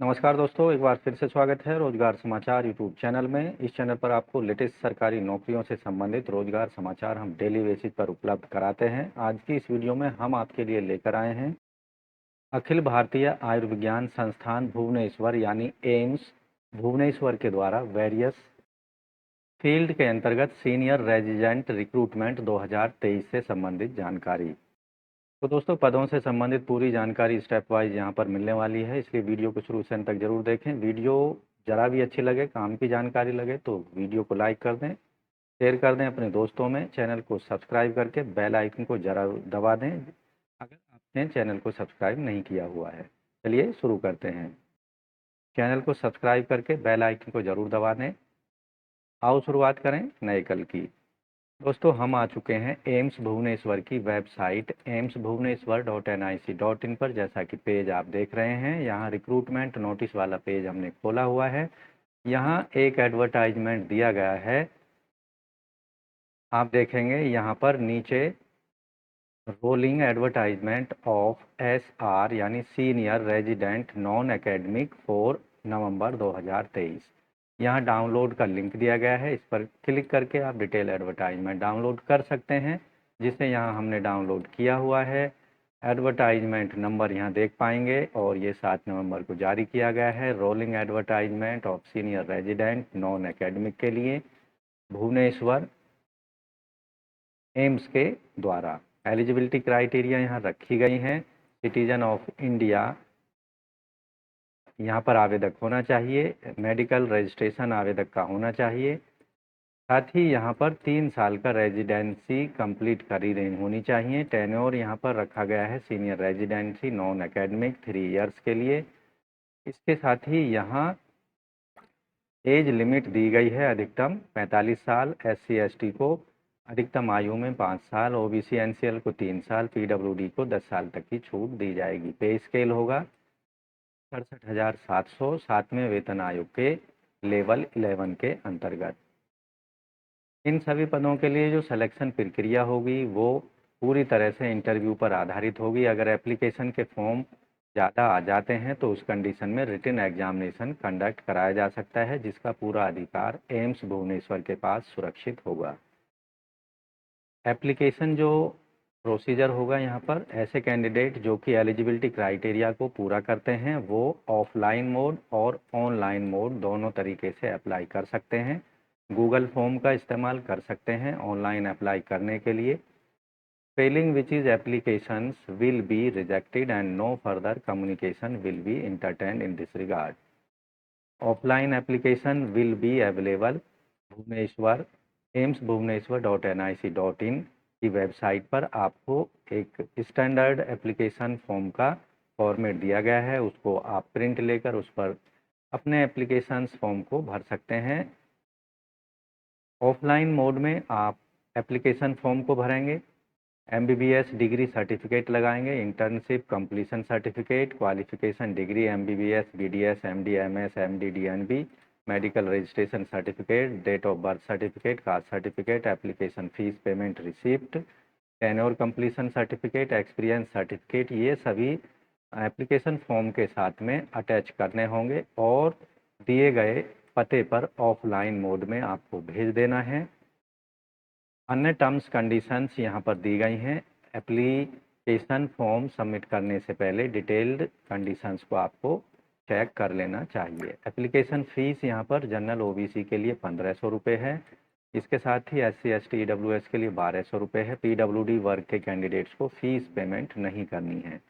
नमस्कार दोस्तों, एक बार फिर से स्वागत है रोजगार समाचार यूट्यूब चैनल में। इस चैनल पर आपको लेटेस्ट सरकारी नौकरियों से संबंधित रोजगार समाचार हम डेली बेसिस पर उपलब्ध कराते हैं। आज की इस वीडियो में हम आपके लिए लेकर आए हैं अखिल भारतीय आयुर्विज्ञान संस्थान भुवनेश्वर यानी एम्स भुवनेश्वर के द्वारा वेरियस फील्ड के अंतर्गत सीनियर रेजिडेंट रिक्रूटमेंट 2023 से संबंधित जानकारी। तो दोस्तों, पदों से संबंधित पूरी जानकारी स्टेप वाइज यहाँ पर मिलने वाली है, इसलिए वीडियो को शुरू से अंत तक जरूर देखें। वीडियो जरा भी अच्छी लगे, काम की जानकारी लगे तो वीडियो को लाइक कर दें, शेयर कर दें अपने दोस्तों में। चैनल को सब्सक्राइब करके बेल आइकन को जरा दबा दें अगर आपने चैनल को सब्सक्राइब नहीं किया हुआ है। चलिए शुरू करते हैं। चैनल को सब्सक्राइब करके बेल आइकन को जरूर दबा दें। आओ शुरुआत करें नए कल की। दोस्तों, हम आ चुके हैं एम्स भुवनेश्वर की वेबसाइट amsbhubaneswar.nic.in पर। जैसा कि पेज आप देख रहे हैं, यहाँ रिक्रूटमेंट नोटिस वाला पेज हमने खोला हुआ है। यहाँ एक एडवर्टाइजमेंट दिया गया है, आप देखेंगे यहाँ पर नीचे रोलिंग एडवर्टाइजमेंट ऑफ SR यानी senior resident non academic for नवंबर 2023। यहाँ डाउनलोड का लिंक दिया गया है, इस पर क्लिक करके आप डिटेल एडवर्टाइजमेंट डाउनलोड कर सकते हैं, जिसे यहाँ हमने डाउनलोड किया हुआ है। एडवर्टाइजमेंट नंबर यहाँ देख पाएंगे और ये 7 नवंबर को जारी किया गया है। Rolling advertisement of senior resident non academic के लिए भुवनेश्वर एम्स के द्वारा। एलिजिबिलिटी क्राइटेरिया यहाँ रखी गई हैं। सिटीजन ऑफ इंडिया यहाँ पर आवेदक होना चाहिए, मेडिकल रजिस्ट्रेशन आवेदक का होना चाहिए, साथ ही यहाँ पर 3 साल का रेजिडेंसी कंप्लीट करी होनी चाहिए। टेन्योर यहाँ पर रखा गया है senior residency non academic 3 years के लिए। इसके साथ ही यहाँ एज लिमिट दी गई है अधिकतम 45 साल, SC ST को अधिकतम आयु में 5 साल, OBC NCL को 3 साल, PWD को 10 साल तक की छूट दी जाएगी। पे स्केल होगा 67,700 7वें वेतन आयोग के लेवल 11 के अंतर्गत। इन सभी पदों के लिए जो सिलेक्शन प्रक्रिया होगी वो पूरी तरह से इंटरव्यू पर आधारित होगी। अगर एप्लीकेशन के फॉर्म ज़्यादा आ जाते हैं तो उस कंडीशन में रिटन एग्जामिनेशन कंडक्ट कराया जा सकता है, जिसका पूरा अधिकार एम्स भुवनेश्वर के पास सुरक्षित होगा। एप्लीकेशन जो प्रोसीजर होगा यहाँ पर, ऐसे कैंडिडेट जो कि एलिजिबिलिटी क्राइटेरिया को पूरा करते हैं वो ऑफलाइन मोड और ऑनलाइन मोड दोनों तरीके से अप्लाई कर सकते हैं। गूगल फॉर्म का इस्तेमाल कर सकते हैं ऑनलाइन अप्लाई करने के लिए। Failing which is applications will be rejected and no further communication will be entertained in this regard. Offline application will be available Bhubaneswar amsbhubaneswar.nic.in की वेबसाइट पर। आपको एक स्टैंडर्ड एप्लीकेशन फॉर्म का फॉर्मेट दिया गया है, उसको आप प्रिंट लेकर उस पर अपने एप्लीकेशन फॉर्म को भर सकते हैं। ऑफलाइन मोड में आप एप्लीकेशन फॉर्म को भरेंगे, MBBS डिग्री सर्टिफिकेट लगाएंगे, internship completion certificate, qualification degree MBBS BDS MD MS MD DNB, medical registration certificate, date of birth certificate, caste certificate, application fees payment receipt, tenure completion certificate, experience certificate, ये सभी application form के साथ में attach करने होंगे और दिए गए पते पर ऑफलाइन मोड में आपको भेज देना है। अन्य टर्म्स कंडीशंस यहाँ पर दी गई हैं। एप्लीकेशन फॉर्म सबमिट करने से पहले डिटेल्ड कंडीशंस को आपको चेक कर लेना चाहिए। एप्लीकेशन फ़ीस यहाँ पर जनरल OBC के लिए 1500 रुपये है। इसके साथ ही SC ST EWS के लिए 1200 रुपये है। PWD वर्ग के कैंडिडेट्स को फ़ीस पेमेंट नहीं करनी है।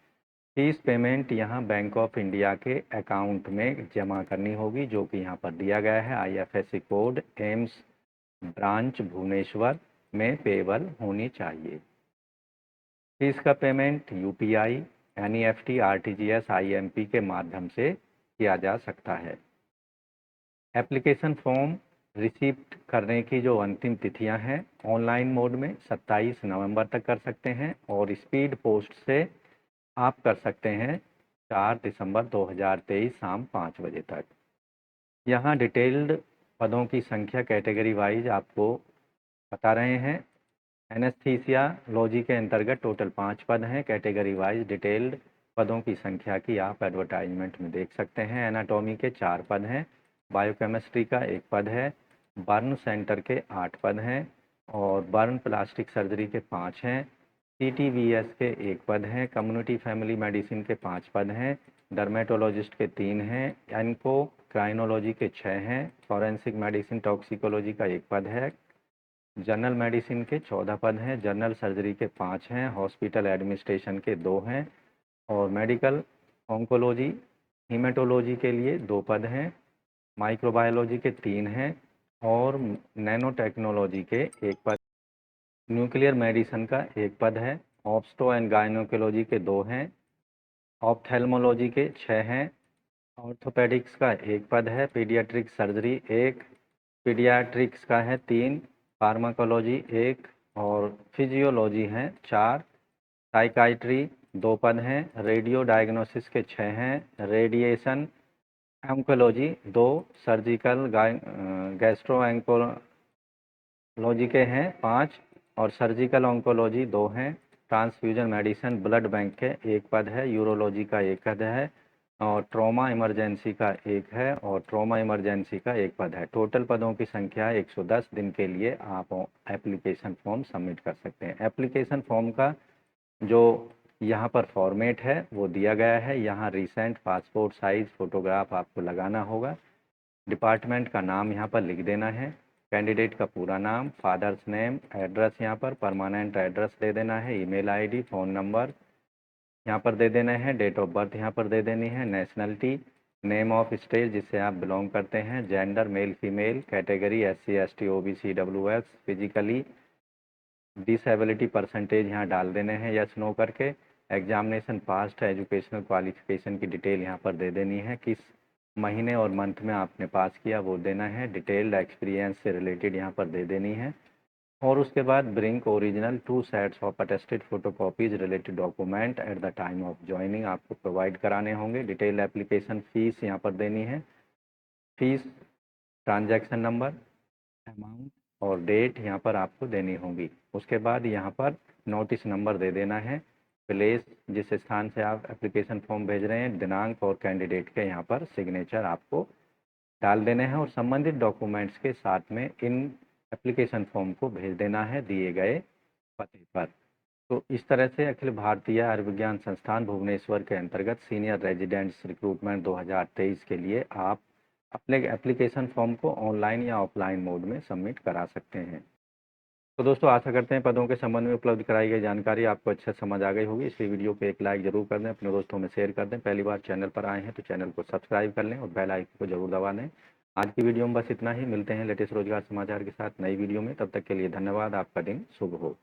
फ़ीस पेमेंट यहाँ बैंक ऑफ इंडिया के अकाउंट में जमा करनी होगी, जो कि यहाँ पर दिया गया है। IFSC code AIIMS branch Bhubaneswar में पेबल होनी चाहिए। फीस का payment UPI NEFT RTGS IMP के माध्यम से किया जा सकता है। एप्लीकेशन फॉर्म रिसीप्ट करने की जो अंतिम तिथियां हैं, ऑनलाइन मोड में 27 नवंबर तक कर सकते हैं और स्पीड पोस्ट से आप कर सकते हैं 4 दिसंबर 2023 शाम 5 बजे तक। यहाँ डिटेल्ड पदों की संख्या कैटेगरी वाइज आपको बता रहे हैं। एनेस्थीसियालॉजी के अंतर्गत टोटल 5 पद हैं। कैटेगरी वाइज डिटेल्ड पदों की संख्या की आप एडवर्टाइजमेंट में देख सकते हैं। एनाटॉमी के 4 पद हैं, बायोकेमिस्ट्री का 1 पद है, बर्न सेंटर के 8 पद हैं और बर्न प्लास्टिक सर्जरी के 5 हैं, CTVS के 1 पद हैं, कम्युनिटी फैमिली मेडिसिन के 5 पद हैं, डर्मेटोलॉजिस्ट के 3 हैं, एनकोक्राइनोलॉजी के 6 हैं, फॉरेंसिक मेडिसिन टॉक्सिकोलॉजी का 1 पद है, जनरल मेडिसिन के 14 पद हैं, जनरल सर्जरी के 5 हैं, हॉस्पिटल एडमिनिस्ट्रेशन के 2 हैं और मेडिकल ऑन्कोलॉजी हीमेटोलॉजी के लिए 2 पद हैं, माइक्रोबायोलॉजी के 3 हैं और नैनो टेक्नोलॉजी के 1 पद, न्यूक्लियर मेडिसिन का 1 पद है, ऑब्स्टो एंड गायनोकोलॉजी के 2 हैं, ऑप्थेल्मोलॉजी के 6 हैं, ऑर्थोपेडिक्स का 1 पद है, पीडियाट्रिक सर्जरी 1, पीडियाट्रिक्स का है 3, फार्माकोलॉजी 1 और फिजियोलॉजी हैं 4, साइकाइट्री 2 पद हैं, रेडियो डायग्नोसिस के 6 हैं, radiation oncology 2, surgical gastro oncology के हैं 5 और सर्जिकल ऑन्कोलॉजी 2 हैं, ट्रांसफ्यूजन मेडिसिन ब्लड बैंक के 1 पद है, यूरोलॉजी का 1 पद है और ट्रॉमा इमरजेंसी का 1 है और ट्रॉमा इमरजेंसी का 1 पद है। टोटल पदों की संख्या 110 दिन के लिए आप एप्लीकेशन फॉर्म सबमिट कर सकते हैं। एप्लीकेशन फॉर्म का जो यहाँ पर फॉर्मेट है वो दिया गया है। यहाँ रिसेंट पासपोर्ट साइज़ फ़ोटोग्राफ आपको लगाना होगा। डिपार्टमेंट का नाम यहाँ पर लिख देना है, कैंडिडेट का पूरा नाम, फादर्स नेम, एड्रेस यहाँ पर परमानेंट एड्रेस दे देना है, ईमेल आईडी, फ़ोन नंबर यहाँ पर दे देना है, डेट ऑफ बर्थ यहाँ पर दे देनी है, नेशनलिटी, नेम ऑफ स्टेट जिससे आप बिलोंग करते हैं, gender male female, category SC ST OBC WS, physically disability percentage यहाँ डाल देने हैं यस नो करके, एग्जामिनेशन पास्ट है, एजुकेशनल क्वालिफिकेशन की डिटेल यहाँ पर दे देनी है, किस महीने और मंथ में आपने पास किया वो देना है, डिटेल्ड एक्सपीरियंस से रिलेटेड यहाँ पर दे देनी है और उसके बाद bring original 2 sets of attested photocopies related document at the time of joining आपको प्रोवाइड कराने होंगे। डिटेल एप्लीकेशन फ़ीस यहाँ पर देनी है, फीस, ट्रांजैक्शन नंबर, अमाउंट और डेट यहाँ पर आपको देनी होगी। उसके बाद यहाँ पर नोटिस नंबर दे देना है, प्लेस जिस स्थान से आप एप्लीकेशन फॉर्म भेज रहे हैं, दिनांक और कैंडिडेट के यहाँ पर सिग्नेचर आपको डाल देने हैं और संबंधित डॉक्यूमेंट्स के साथ में इन एप्लीकेशन फॉर्म को भेज देना है दिए गए पते पर। तो इस तरह से अखिल भारतीय आयुर्विज्ञान संस्थान भुवनेश्वर के अंतर्गत सीनियर रेजिडेंट्स रिक्रूटमेंट 2023 के लिए आप अपने एप्लीकेशन फॉर्म को ऑनलाइन या ऑफलाइन मोड में सबमिट करा सकते हैं। तो दोस्तों आशा करते हैं पदों के संबंध में उपलब्ध कराई गई जानकारी आपको अच्छे से समझ आ गई होगी। इसलिए वीडियो को एक लाइक जरूर कर दें, अपने दोस्तों में शेयर कर दें। पहली बार चैनल पर आए हैं तो चैनल को सब्सक्राइब कर लें और बेल आइकन को जरूर दबा दें। आज की वीडियो में बस इतना ही। मिलते हैं लेटेस्ट रोजगार समाचार के साथ नई वीडियो में। तब तक के लिए धन्यवाद। आपका दिन शुभ हो।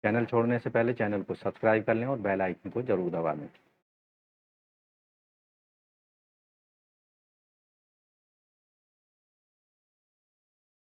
चैनल छोड़ने से पहले चैनल को सब्सक्राइब कर लें और बेल आइकन को जरूर दबा दें।